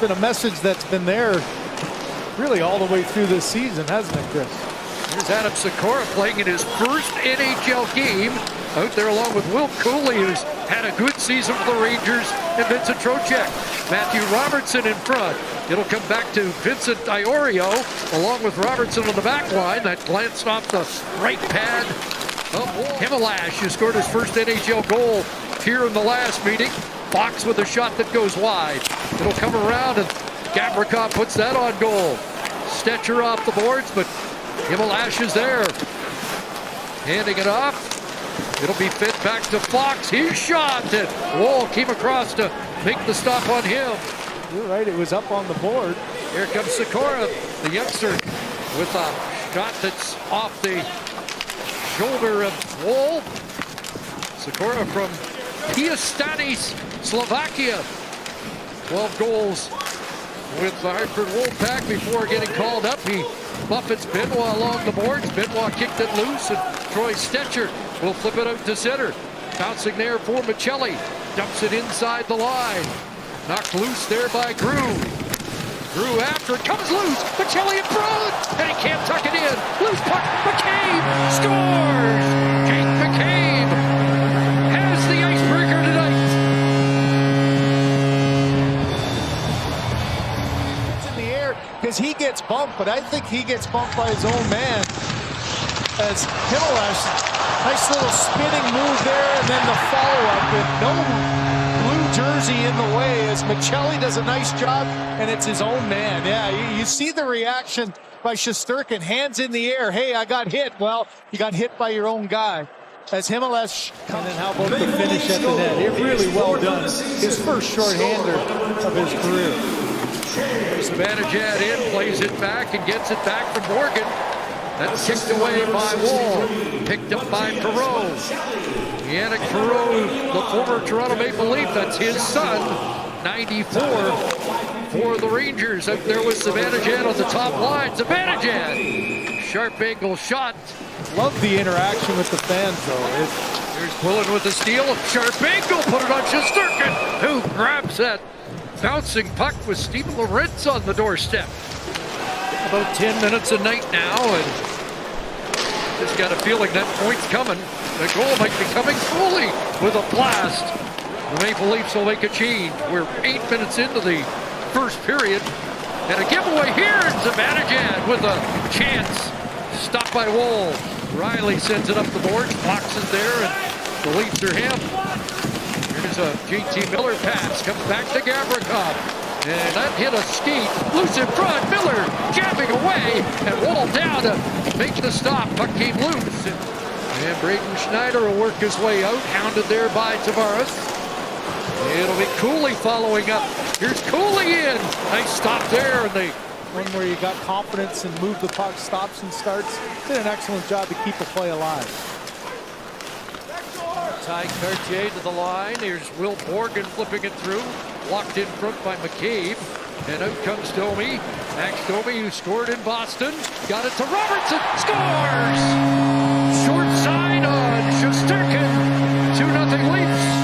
been a message that's been there really all the way through this season, hasn't it, Chris? Here's Adam Sikora playing in his first NHL game out there along with Will Cooley, who's had a good season for the Rangers, and Vincent Trocheck. Matthew Robertson in front. It'll come back to Vincent Iorio along with Robertson on the back line. That glanced off the right pad of Himalash, who scored his first NHL goal here in the last meeting. Fox with a shot that goes wide. It'll come around and Gavrikov puts that on goal. Stetcher off the boards, but Himalash is there. Handing it off. It'll be fit back to Fox. He shot it. Wall came across to make the stop on him. You're right, it was up on the board. Here comes Sikora, the youngster, with a shot that's off the shoulder of Wall. Sikora from Piastany, Slovakia. 12 goals with the Hartford Wolfpack before getting called up. He buffets Benoit along the boards. Benoit kicked it loose, and Troy Stetcher will flip it out to center. Bouncing there for Michelli. Dumps it inside the line. Knocked loose there by Grew. Grew after it comes loose. Michelli in front, and he can't tuck it in. Loose puck. McCabe scores. Jake McCabe has the icebreaker tonight. It's in the air because he gets bumped, but I think he gets bumped by his own man. As Himalash, nice little spinning move there, and then the follow-up with no blue jersey in the way as Michelli does a nice job, and it's his own man. Yeah, you see the reaction by Shesterkin, hands in the air. Hey, I got hit. Well, you got hit by your own guy. As Himalash, and then how about the finish at the net? It really well done. His first shorthander of his career. Zibanejad in, plays it back, and gets it back from Morgan. That's kicked away by Wall. Picked up by Perreault. Yannick Perreault, the former Toronto Maple Leaf, that's his son. 94 for the Rangers. Out there with Zibanejad on the top line. Zibanejad, sharp angle shot. Love the interaction with the fans, though. Here's Quillen with the steal. Sharp angle, put it on Shesterkin, who grabs that bouncing puck with Steven Lorentz on the doorstep. About 10 minutes a night now, and just got a feeling that point's coming. The goal might be coming. Foley with a blast. The Maple Leafs will make a change. We're 8 minutes into the first period, and a giveaway here. Zibanejad with a chance. Stopped by Wall. Riley sends it up the board. Fox is there, and the Leafs are him. Here's a JT Miller pass. Comes back to Gavrikov. And that hit a skate, loose in front, Miller jabbing away, and Wall down to make the stop. Puck came loose. And Braden Schneider will work his way out, hounded there by Tavares. It'll be Cooley following up. Here's Cooley in. Nice stop there, and they... One where you got confidence and move the puck, stops and starts. Did an excellent job to keep the play alive. Ty Cartier to the line. Here's Will Morgan flipping it through. Blocked in front by McCabe. And out comes Domi. Max Domi, who scored in Boston. Got it to Robertson. Scores! Short side on Shesterkin. 2-0 Leafs.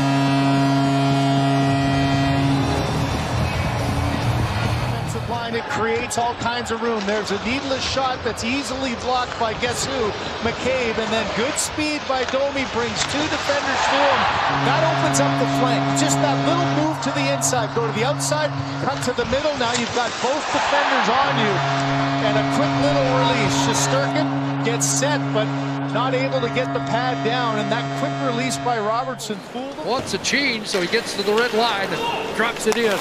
It creates all kinds of room. There's a needless shot that's easily blocked by guess who? McCabe, and then good speed by Domi brings two defenders to him. That opens up the flank. Just that little move to the inside. Go to the outside, cut to the middle. Now you've got both defenders on you. And a quick little release. Shesterkin gets set, but not able to get the pad down. And that quick release by Robertson fooled him. Wants a change, so he gets to the red line and drops it in.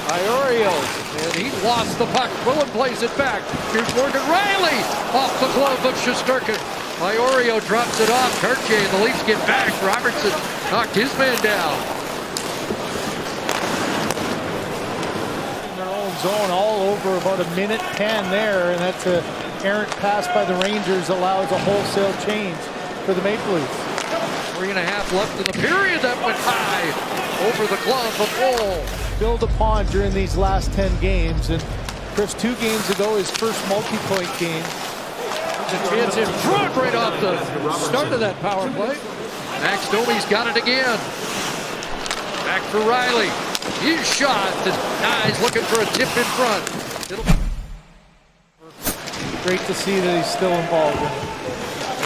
Iorio, and he lost the puck. Quillen plays it back. Here's Morgan Riley off the glove of Shesterkin. Iorio drops it off. Cartier, the Leafs get back. Robertson knocked his man down. In their own zone all over about a minute 10 there, and that's an errant pass by the Rangers allows a wholesale change for the Maple Leafs. 3.5 left in the period. That went high over the glove of Wall. Build upon during these last 10 games, and Chris, 2 games ago, his first multi-point game. It's in front right off the start of that power play. Max Domi's got it again. Back for Riley. He's shot. And he's looking for a tip in front. Great to see that he's still involved in it.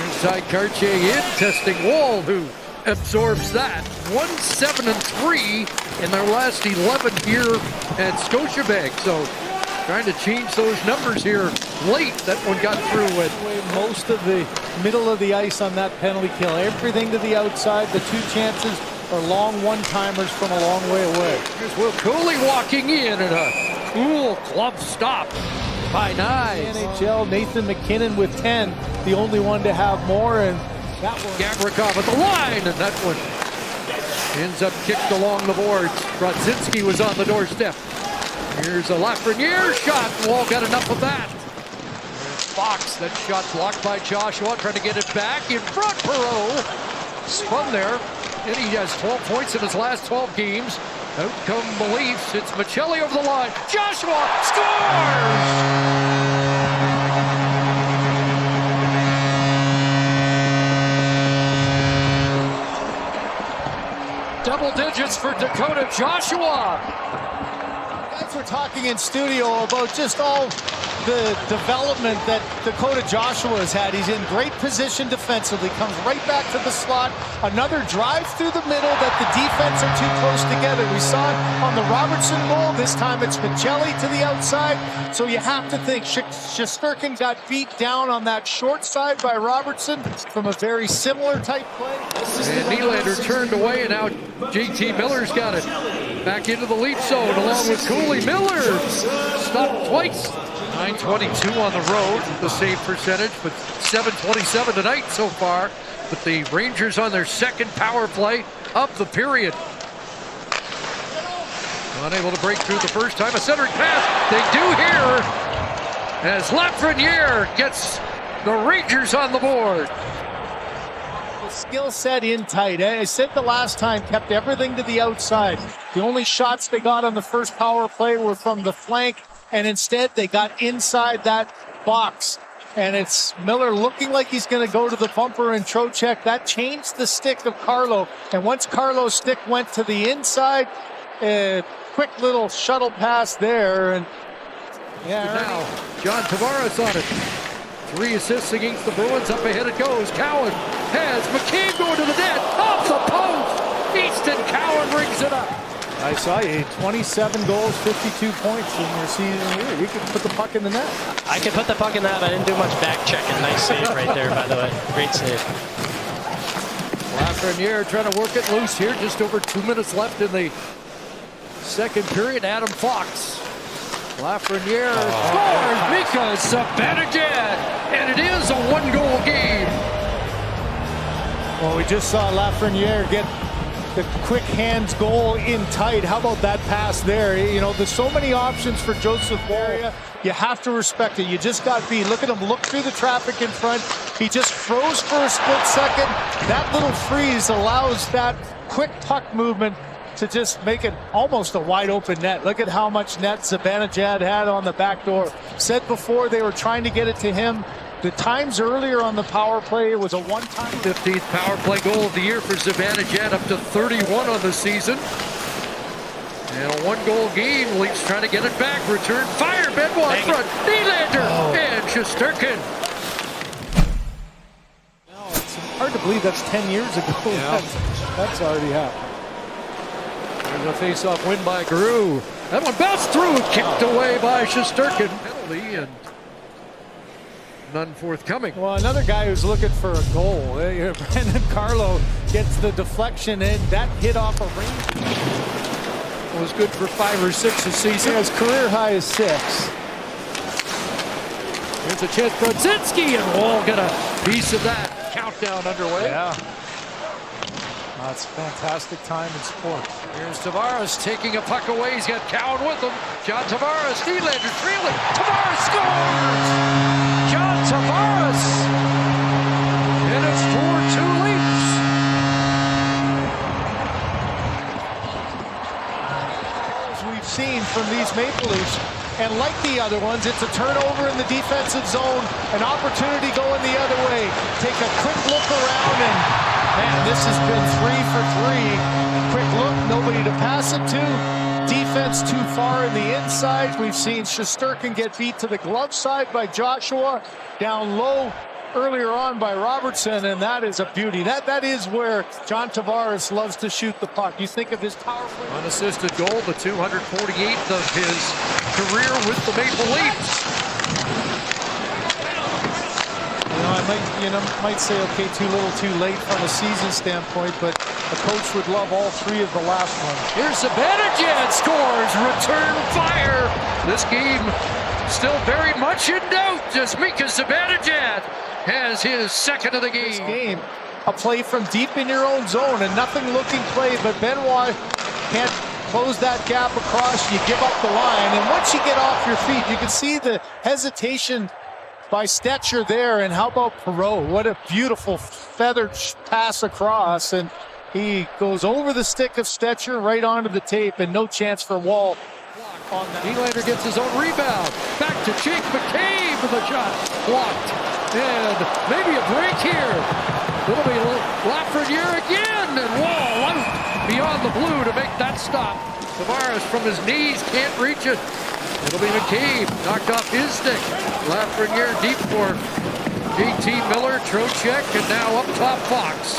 Inside Cartier in, testing Wall, who absorbs that. 1-7-3 in their last 11 here at Scotiabank. So trying to change those numbers here late. That one got through with Most of the middle of the ice on that penalty kill. Everything to the outside. The two chances are long one-timers from a long way away. Here's Will Cooley walking in and a cool glove stop by Knies. NHL, Nathan McKinnon with 10, the only one to have more, and that one. Gavrikov at the line, and that one ends up kicked along the boards. Brodzinski was on the doorstep. Here's a Lafreniere shot. Wall got enough of that. Fox, that shot blocked by Joshua, trying to get it back in front. Perreault spun there, and he has 12 points in his last 12 games. Outcome beliefs. It's Maccelli over the line. Joshua scores! Double digits for Dakota Joshua. Guys, we're talking in studio about just all the development that Dakota Joshua has had. He's in great position defensively, comes right back to the slot. Another drive through the middle that the defense are too close together. We saw it on the Robertson goal. This time it's Maccelli to the outside. So you have to think Shesterkin got beat down on that short side by Robertson from a very similar type play. And Nylander turned away, and now JT Miller's got it. Back into the lead zone along with Cooley. Miller stopped twice. 922 on the road, the save percentage, but 727 tonight so far. But the Rangers on their second power play of the period. Unable to break through the first time. A centering pass. They do here as Lafreniere gets the Rangers on the board. The skill set in tight. I said the last time, kept everything to the outside. The only shots they got on the first power play were from the flank, and instead they got inside that box. And it's Miller looking like he's going to go to the bumper, and Trocheck. That changed the stick of Carlo. And once Carlo's stick went to the inside, quick little shuttle pass there. And now John Tavares on it. 3 assists against the Bruins. Up ahead it goes. Cowan has McCabe going to the net. Off the post. Easton Cowan brings it up. I saw you, 27 goals, 52 points in your season here. You could put the puck in the net. I could put the puck in that. I didn't do much back checking. Nice save right there, by the way. Great save. Lafreniere trying to work it loose here. Just over 2 minutes left in the second period. Adam Fox. Lafreniere scores because Zibanejad. And it is a 1-goal game. Well, we just saw Lafreniere get the quick hands goal in tight. How about that pass there? You know, there's so many options for Joseph Woll. You have to respect it. You just got beat. Look at him look through the traffic in front. He just froze for a split second. That little freeze allows that quick puck movement to just make it almost a wide open net. Look at how much net Zibanejad had on the back door. Said before they were trying to get it to him. The times earlier on the power play, it was a one-time. 15th power play goal of the year for Zibanejad, up to 31 on the season. And a 1-goal game. Leafs trying to get it back. Return fire. Benoit front. Nylander and Shesterkin. No, it's hard to believe that's 10 years ago. Yeah. That's already happened. There's a face-off win by Giroux. That one bounced through, kicked away by Shesterkin. Penalty and none forthcoming. Well, another guy who's looking for a goal. Brandon Carlo gets the deflection in. That hit off a ring. It was good for 5 or 6 this season. Yeah, his career high is 6. Here's a chance. Brodzinski and Wall got a piece of that. Countdown underway. Yeah. That's a fantastic time in sport. Here's Tavares taking a puck away. He's got Cowan with him. John Tavares, Nylander trailing. Tavares scores! John Tavares! And it's 4-2 Leafs. As we've seen from these Maple Leafs, and like the other ones, it's a turnover in the defensive zone, an opportunity going the other way. Take a quick look around, and man, this has been 3 for 3. Quick look, nobody to pass it to. defense too far in the inside. We've seen Shesterkin get beat to the glove side by Joshua. Down low earlier on by Robertson, and that is a beauty. That is where John Tavares loves to shoot the puck. You think of his powerful Unassisted goal, the 248th of his career with the Maple Leafs. You might say, okay, too little, too late from a season standpoint, but a coach would love all three of the last ones. Here's Zibanejad scores, return fire. This game still very much in doubt as Mika Zibanejad has his second of the game. A play from deep in your own zone, and nothing looking play, but Benoit can't close that gap across. You give up the line, and once you get off your feet, you can see the hesitation by Stetcher there. And how about Perreault? What a beautiful feathered pass across, and he goes over the stick of Stetcher right onto the tape, and no chance for Wall on that. Nylander gets his own rebound. Back to Jake McCabe with a shot blocked. And maybe a break here. It'll be Lafreniere again, and Wall out beyond the blue to make that stop. Tavares from his knees can't reach it. It'll be McCabe, knocked off his stick. Lafreniere deep for JT Miller, Trocheck, and now up top Fox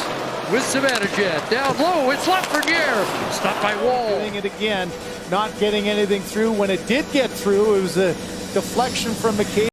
with Zibanejad. Down low, it's Lafreniere. Stopped by Wall. Doing it again, not getting anything through. When it did get through, it was a deflection from McCabe.